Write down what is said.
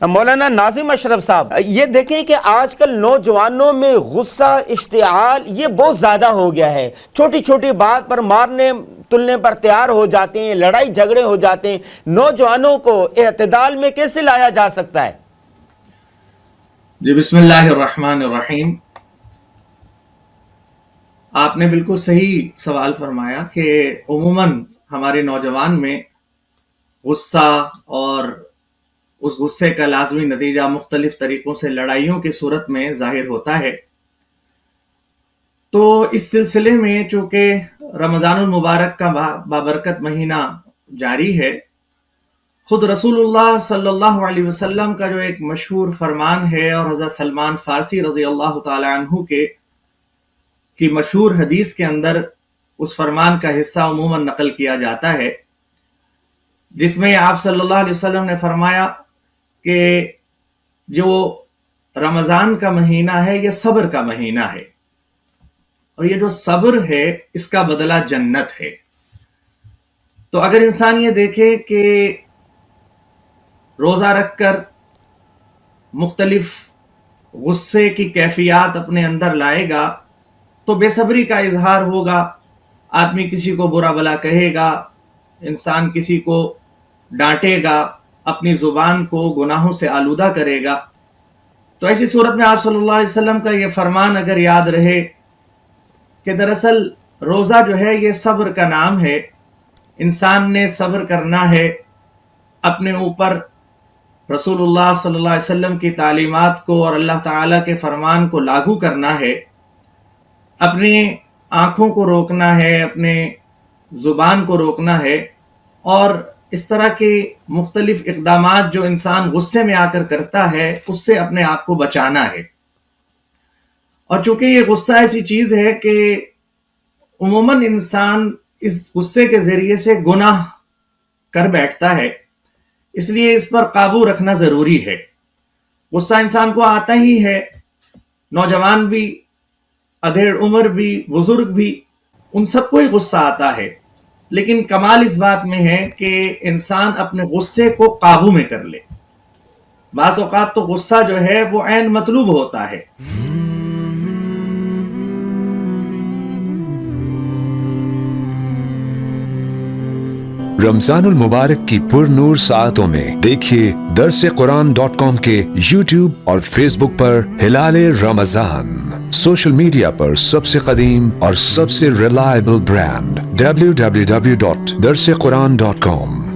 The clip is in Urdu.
مولانا ناظم اشرف صاحب، یہ دیکھیں کہ آج کل نوجوانوں میں غصہ، اشتعال یہ بہت زیادہ ہو گیا ہے، چھوٹی چھوٹی بات پر مارنے تلنے پر تیار ہو جاتے ہیں، لڑائی جھگڑے ہو جاتے ہیں۔ نوجوانوں کو اعتدال میں کیسے لایا جا سکتا ہے؟ جی بسم اللہ الرحمن الرحیم۔ آپ نے بالکل صحیح سوال فرمایا کہ عموماً ہمارے نوجوان میں غصہ اور اس غصے کا لازمی نتیجہ مختلف طریقوں سے لڑائیوں کی صورت میں ظاہر ہوتا ہے۔ تو اس سلسلے میں چونکہ رمضان المبارک کا بابرکت مہینہ جاری ہے، خود رسول اللہ صلی اللہ علیہ وسلم کا جو ایک مشہور فرمان ہے اور حضرت سلمان فارسی رضی اللہ تعالی عنہ کی مشہور حدیث کے اندر اس فرمان کا حصہ عموماً نقل کیا جاتا ہے، جس میں آپ صلی اللہ علیہ وسلم نے فرمایا کہ جو رمضان کا مہینہ ہے یہ صبر کا مہینہ ہے، اور یہ جو صبر ہے اس کا بدلہ جنت ہے۔ تو اگر انسان یہ دیکھے کہ روزہ رکھ کر مختلف غصے کی کیفیات اپنے اندر لائے گا تو بے صبری کا اظہار ہوگا، آدمی کسی کو برا بلا کہے گا، انسان کسی کو ڈانٹے گا، اپنی زبان کو گناہوں سے آلودہ کرے گا۔ تو ایسی صورت میں آپ صلی اللہ علیہ وسلم کا یہ فرمان اگر یاد رہے کہ دراصل روزہ جو ہے یہ صبر کا نام ہے، انسان نے صبر کرنا ہے، اپنے اوپر رسول اللہ صلی اللہ علیہ وسلم کی تعلیمات کو اور اللہ تعالیٰ کے فرمان کو لاگو کرنا ہے، اپنی آنکھوں کو روکنا ہے، اپنے زبان کو روکنا ہے، اور اس طرح کے مختلف اقدامات جو انسان غصے میں آ کر کرتا ہے اس سے اپنے آپ کو بچانا ہے۔ اور چونکہ یہ غصہ ایسی چیز ہے کہ عموماً انسان اس غصے کے ذریعے سے گناہ کر بیٹھتا ہے، اس لیے اس پر قابو رکھنا ضروری ہے۔ غصہ انسان کو آتا ہی ہے، نوجوان بھی، ادھیڑ عمر بھی، بزرگ بھی، ان سب کو ہی غصہ آتا ہے، لیکن کمال اس بات میں ہے کہ انسان اپنے غصے کو قابو میں کر لے۔ بعض اوقات تو غصہ جو ہے وہ عین مطلوب ہوتا ہے۔ رمضان المبارک کی پر نور ساعتوں میں دیکھیے درسقرآن.com کے یوٹیوب اور فیس بک پر ہلال رمضان، سوشل میڈیا پر سب سے قدیم اور سب سے ریلائبل برانڈ www.درسقرآن.com۔